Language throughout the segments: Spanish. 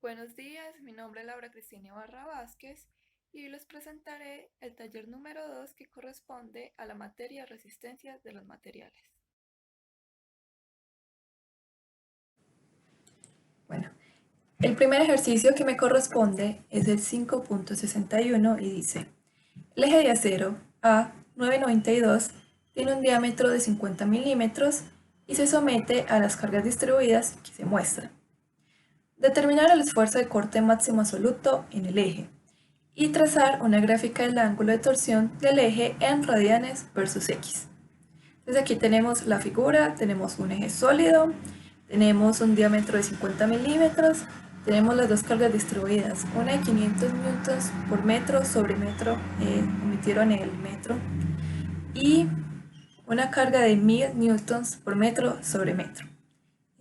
Buenos días, mi nombre es Laura Cristina Ibarra Vázquez y hoy les presentaré el taller número 2 que corresponde a la materia resistencia de los materiales. Bueno, el primer ejercicio que me corresponde es el 5.61 y dice, el eje de acero A992 tiene un diámetro de 50 milímetros y se somete a las cargas distribuidas que se muestran. Determinar el esfuerzo de corte máximo absoluto en el eje y trazar una gráfica del ángulo de torsión del eje en radianes versus X. Entonces aquí tenemos la figura, tenemos un eje sólido, tenemos un diámetro de 50 milímetros, tenemos las dos cargas distribuidas, una de 500 newtons por metro sobre metro, omitieron el metro, y una carga de 1000 newtons por metro sobre metro.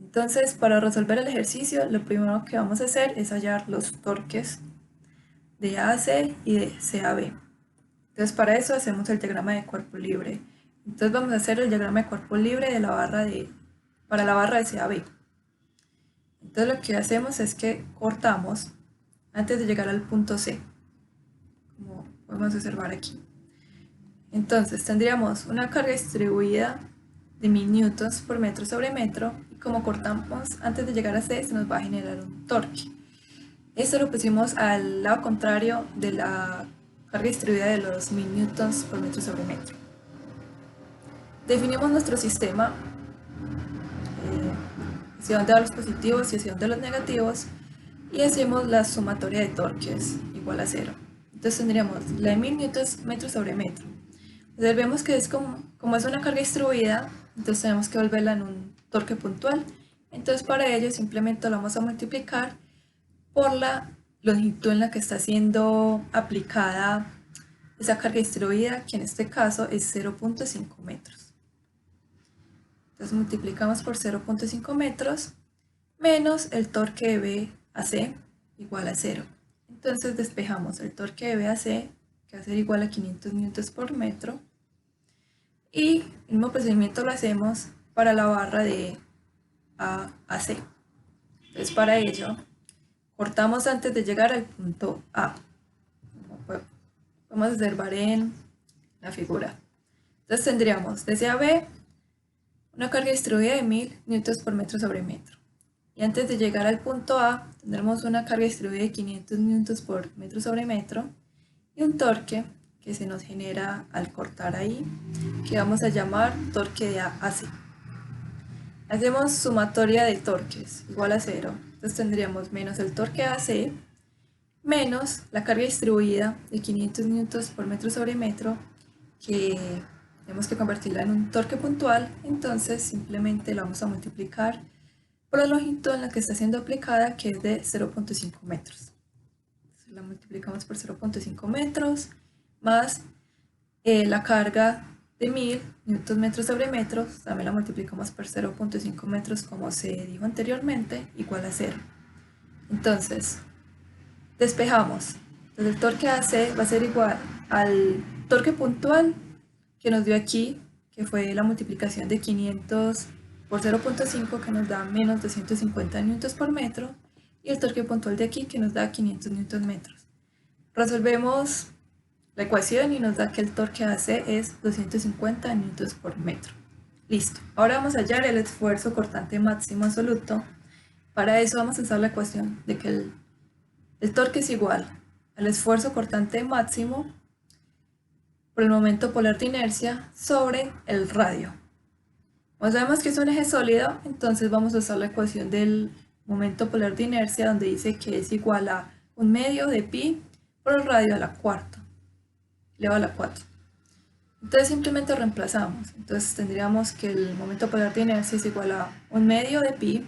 Entonces, para resolver el ejercicio, lo primero que vamos a hacer es hallar los torques de A a C y de C a B. Entonces, para eso hacemos el diagrama de cuerpo libre. Entonces, vamos a hacer el diagrama de cuerpo libre de la barra para la barra de C a B. Entonces, lo que hacemos es que cortamos antes de llegar al punto C, como podemos observar aquí. Entonces, tendríamos una carga distribuida de 1000 newtons por metro sobre metro, y como cortamos antes de llegar a C, se nos va a generar un torque. Esto lo pusimos al lado contrario de la carga distribuida de los 1000 newtons por metro sobre metro. Definimos nuestro sistema, hacia dónde van los positivos y hacia dónde los negativos, y hacemos la sumatoria de torques igual a 0. Entonces tendríamos la de 1000 newtons metro sobre metro. Entonces vemos que es como es una carga distribuida, entonces tenemos que volverla en un torque puntual. Entonces para ello simplemente lo vamos a multiplicar por la longitud en la que está siendo aplicada esa carga distribuida, que en este caso es 0.5 metros. Entonces multiplicamos por 0.5 metros menos el torque de B a C igual a 0. Entonces despejamos el torque de B a C, que va a ser igual a 500 newtons por metro, y el mismo procedimiento lo hacemos para la barra de A a C. Entonces para ello cortamos antes de llegar al punto A, como podemos observar en la figura. Entonces tendríamos desde AB una carga distribuida de 1000 newtons por metro sobre metro. Y antes de llegar al punto A, tendremos una carga distribuida de 500 newtons por metro sobre metro y un torque que se nos genera al cortar ahí, que vamos a llamar torque de A a C. Hacemos sumatoria de torques igual a 0. Entonces tendríamos menos el torque AC menos la carga distribuida de 500 newtons por metro sobre metro, que tenemos que convertirla en un torque puntual. Entonces simplemente lo vamos a multiplicar por la longitud en la que está siendo aplicada, que es de 0.5 metros. Entonces la multiplicamos por 0.5 metros más la carga de 1000 newtons metros sobre metro, también la multiplicamos por 0.5 metros como se dijo anteriormente, igual a 0. Entonces, despejamos. Entonces el torque AC va a ser igual al torque puntual que nos dio aquí, que fue la multiplicación de 500 por 0.5, que nos da menos 250 newtons por metro, y el torque puntual de aquí, que nos da 500 newtons metros. Resolvemos la ecuación y nos da que el torque AC es 250 newtons por metro. Listo. Ahora vamos a hallar el esfuerzo cortante máximo absoluto. Para eso vamos a usar la ecuación de que el torque es igual al esfuerzo cortante máximo por el momento polar de inercia sobre el radio. Como sabemos que es un eje sólido, entonces vamos a usar la ecuación del momento polar de inercia, donde dice que es igual a 1/2 de pi por el radio a la cuarta, elevado a la 4. Entonces simplemente reemplazamos. Entonces tendríamos que el momento polar de inercia es igual a 1/2 de pi.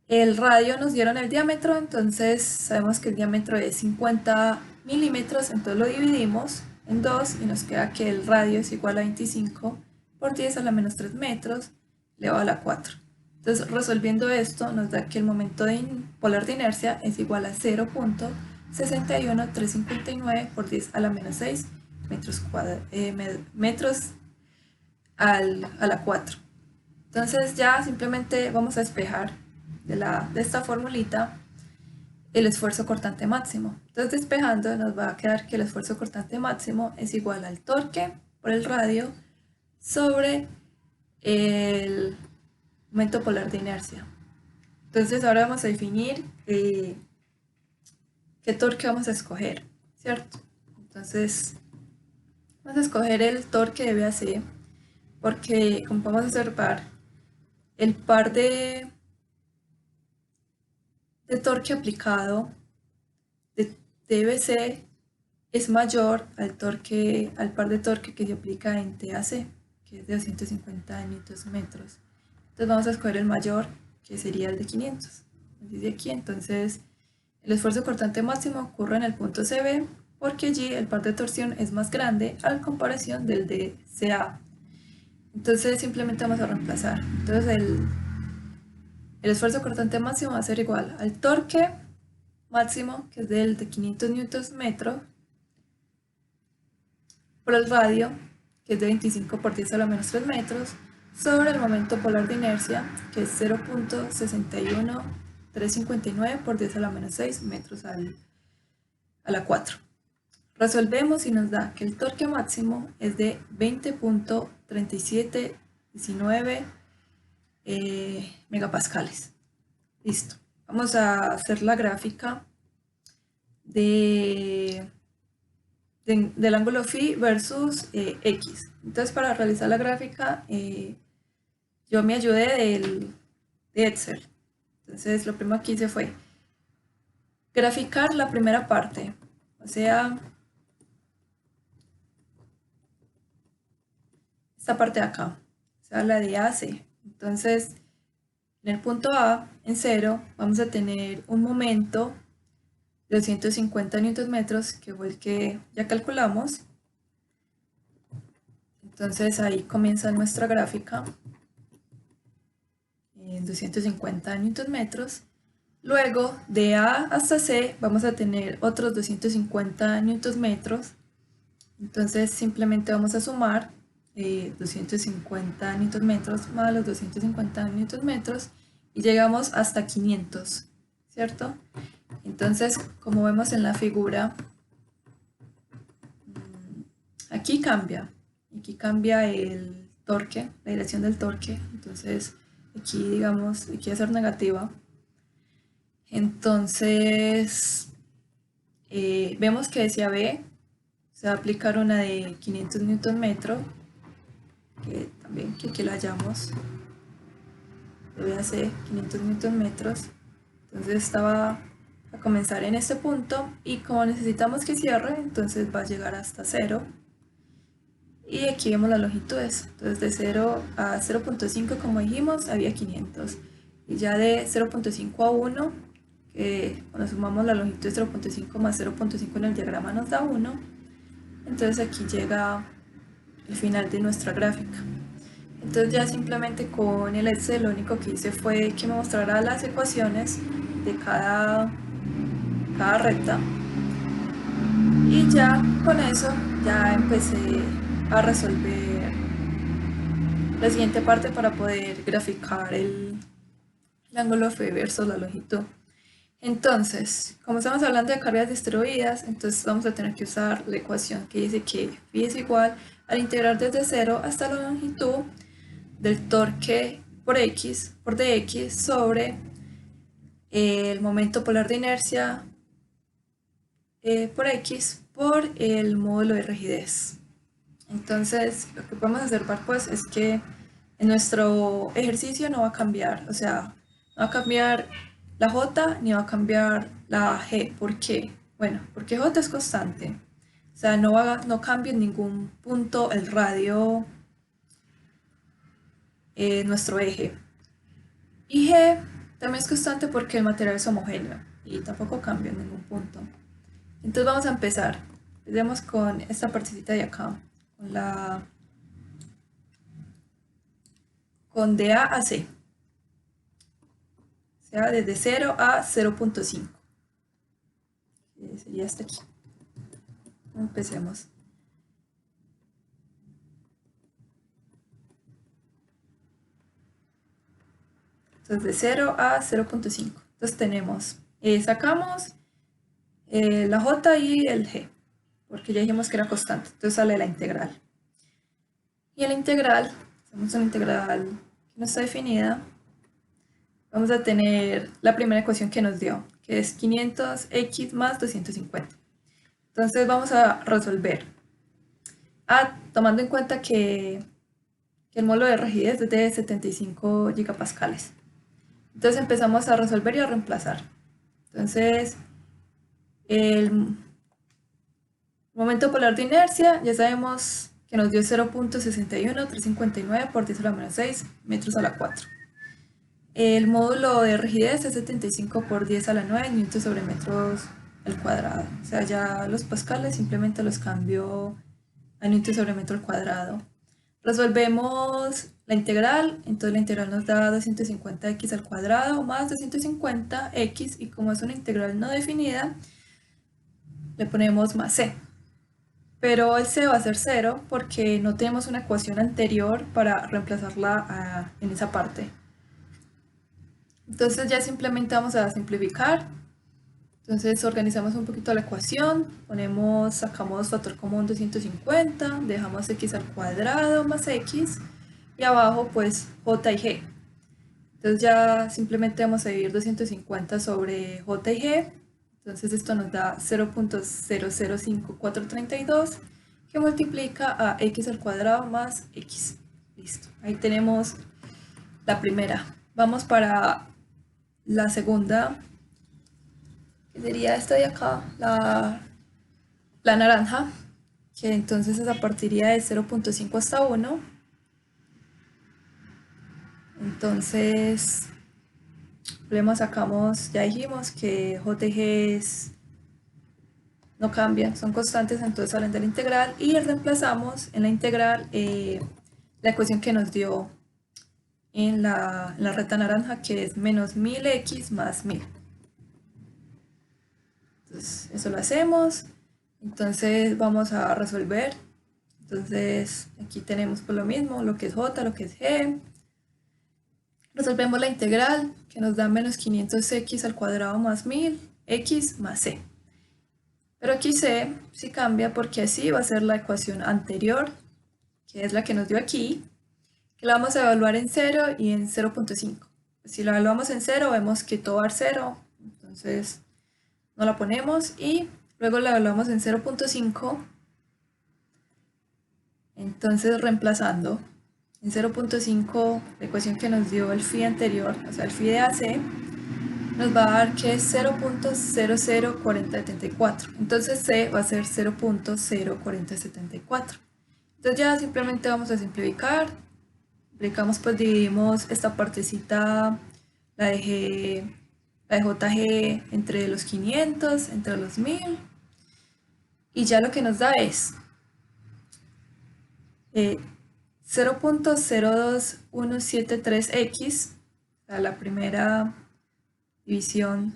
El radio nos dieron el diámetro, entonces sabemos que el diámetro es 50 milímetros, entonces lo dividimos en 2 y nos queda que el radio es igual a 25 por 10 a la menos 3 metros elevado a la 4. Entonces resolviendo esto nos da que el momento polar de inercia es igual a 0.61359 por 10 a la menos 6 metros a la 4. Entonces ya simplemente vamos a despejar de esta formulita el esfuerzo cortante máximo. Entonces despejando nos va a quedar que el esfuerzo cortante máximo es igual al torque por el radio sobre el momento polar de inercia. Entonces ahora vamos a definir qué torque vamos a escoger, ¿cierto? Entonces vamos a escoger el torque de BAC porque, como podemos observar, el par de torque aplicado de BC es mayor al par de torque que se aplica en TAC, que es de 250 Nm. Entonces vamos a escoger el mayor, que sería el de 500. Dice aquí, entonces el esfuerzo cortante máximo ocurre en el punto CB, porque allí el par de torsión es más grande a comparación del de CA. Entonces simplemente vamos a reemplazar. Entonces el esfuerzo cortante máximo va a ser igual al torque máximo, que es del de 500 Nm, por el radio, que es de 25 por 10 a la menos 3 metros, sobre el momento polar de inercia, que es 0.61359 por 10 a la menos 6 metros a la 4. Resolvemos y nos da que el torque máximo es de 20.3719 megapascales. Listo. Vamos a hacer la gráfica del ángulo phi versus x. Entonces, para realizar la gráfica, yo me ayudé de Excel. Entonces, lo primero que hice fue graficar la primera parte, o sea, esta parte de acá, o sea, la de AC. Entonces, en el punto A, en 0, vamos a tener un momento de 250 Nm, que fue el que ya calculamos. Entonces ahí comienza nuestra gráfica en 250 Nm. Luego de A hasta C vamos a tener otros 250 Nm. Entonces simplemente vamos a sumar 250 Nm más los 250 Nm y llegamos hasta 500, ¿cierto? Entonces, como vemos en la figura, aquí cambia el torque, la dirección del torque. Entonces aquí, digamos, aquí va a ser negativa. Entonces vemos que hacia B se va a aplicar una de 500 Nm, que también que aquí la hallamos, debe hacer 500 Nm. Entonces esta va a comenzar en este punto y como necesitamos que cierre, entonces va a llegar hasta 0. Y aquí vemos las longitudes. Entonces de 0 a 0.5, como dijimos, había 500. Y ya de 0.5 a 1, que cuando sumamos la longitud de 0.5 más 0.5 en el diagrama nos da 1. Entonces aquí llega el final de nuestra gráfica. Entonces ya simplemente con el Excel lo único que hice fue que me mostrara las ecuaciones de cada recta. Y ya con eso ya empecé a resolver la siguiente parte para poder graficar el ángulo phi versus la longitud. Entonces, como estamos hablando de cargas distribuidas, entonces vamos a tener que usar la ecuación que dice que phi es igual al integrar desde 0 hasta la longitud del torque por dx sobre el momento polar de inercia por x por el módulo de rigidez. Entonces, lo que podemos observar pues es que en nuestro ejercicio no va a cambiar, o sea, no va a cambiar la J ni va a cambiar la G. ¿Por qué? Bueno, porque J es constante, o sea, no cambia en ningún punto el radio nuestro eje. Y G también es constante porque el material es homogéneo y tampoco cambia en ningún punto. Entonces vamos a empezar. Empecemos con esta partecita de acá, con de A a C, o sea, desde 0 a 0.5, sería hasta aquí. Empecemos. Entonces de 0 a 0.5. Entonces tenemos Sacamos la j y el g, porque ya dijimos que era constante, entonces sale la integral. Y en la integral, hacemos una integral que no está definida, vamos a tener la primera ecuación que nos dio, que es 500x más 250. Entonces vamos a resolver. Tomando en cuenta que el módulo de rigidez es de 75 gigapascales. Entonces empezamos a resolver y a reemplazar. Entonces, el momento polar de inercia, ya sabemos que nos dio 0.61359 por 10 a la menos 6 metros a la 4. El módulo de rigidez es 75 por 10 a la 9 newtons sobre metros al cuadrado. O sea, ya los pascales simplemente los cambio a newtons sobre metro al cuadrado. Resolvemos la integral, entonces la integral nos da 250x al cuadrado más 250x, y como es una integral no definida, le ponemos más c. Pero el c va a ser 0 porque no tenemos una ecuación anterior para reemplazarla en esa parte. Entonces ya simplemente vamos a simplificar. Entonces organizamos un poquito la ecuación, sacamos factor común 250, dejamos x al cuadrado más x, y abajo pues j y g. Entonces ya simplemente vamos a dividir 250 sobre j y g, entonces esto nos da 0.005432, que multiplica a x al cuadrado más x. Listo, ahí tenemos la primera. Vamos para la segunda, que sería esta de acá, la naranja, que entonces esa partiría de 0.5 hasta 1. Entonces, sacamos, ya dijimos que j y g no cambian, son constantes, entonces salen de la integral, y reemplazamos en la integral la ecuación que nos dio en la recta naranja, que es menos 1000x más 1000. Entonces, eso lo hacemos. Entonces vamos a resolver. Entonces aquí tenemos por lo mismo, lo que es j, lo que es g. Resolvemos la integral, que nos da menos 500x al cuadrado más 1000, x más c. Pero aquí c sí cambia, porque así va a ser la ecuación anterior, que es la que nos dio aquí, que la vamos a evaluar en 0 y en 0.5. Si la evaluamos en 0, vemos que todo va a 0, entonces no la ponemos, y luego la evaluamos en 0.5, entonces reemplazando en 0.5 la ecuación que nos dio el phi anterior, o sea el phi de AC, nos va a dar que es 0.004074, entonces C va a ser 0.0474. Entonces ya simplemente vamos a simplificar, pues dividimos esta partecita, la de JG, entre los 500, entre los 1000, y ya lo que nos da es 0.02173x, o sea, la primera división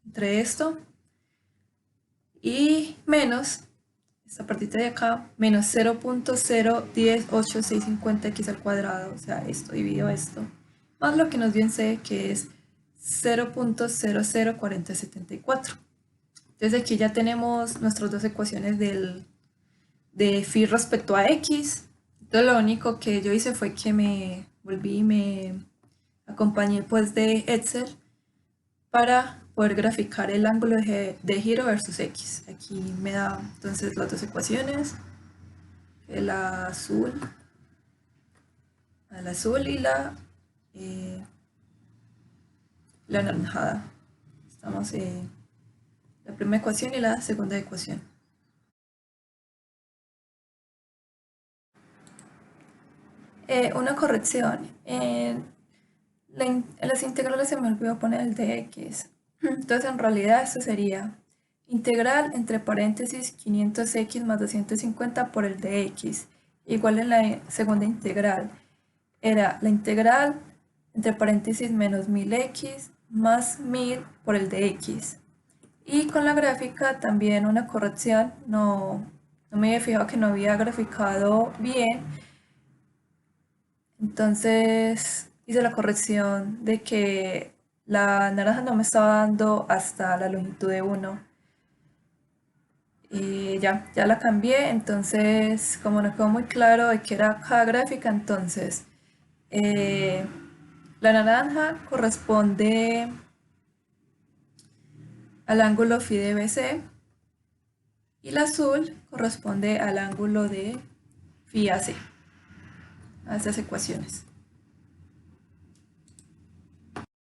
entre esto, y menos esta partita de acá, menos 0.010865x al cuadrado, o sea, esto dividido esto, más lo que nos dio en C, que es 0.004074. Entonces aquí ya tenemos nuestras dos ecuaciones de phi respecto a x. Entonces lo único que yo hice fue que me volví y me acompañé pues de Excel para poder graficar el ángulo de giro versus x. Aquí me da entonces las dos ecuaciones, el azul y la anaranjada. Estamos en la primera ecuación y la segunda ecuación. Una corrección. En las integrales se me olvidó poner el dx. Entonces en realidad esto sería integral entre paréntesis 500x más 250 por el dx. Igual en la segunda integral era la integral entre paréntesis menos 1000x más 1000 por el dx. Y con la gráfica también una corrección, no me había fijado que no había graficado bien. Entonces hice la corrección de que la naranja no me estaba dando hasta la longitud de 1. Y ya la cambié, entonces como no quedó muy claro de qué era cada gráfica, entonces eh, la naranja corresponde al ángulo phi de BC y la azul corresponde al ángulo de phi AC, a esas ecuaciones.